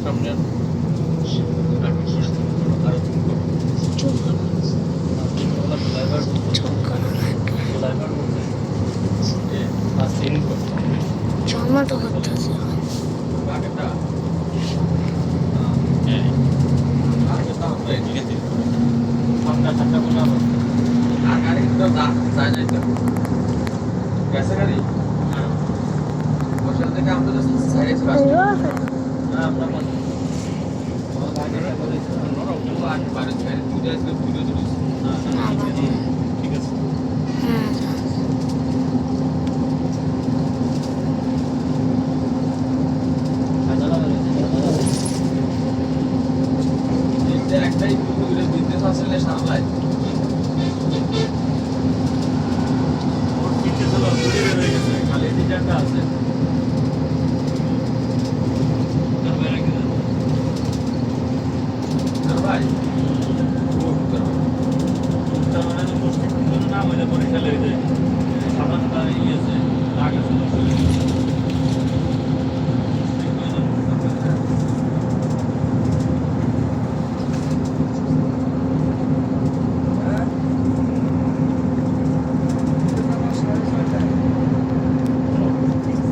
সামনে জমা তো করতেছে ঠিক আছে একটাই বিজনেস আসলে সামলায় খালি ডিজাইনটা আছে ভাই নাম হইলে পরে খেলে সাধারণ ইয়ে আছে রাগ আছে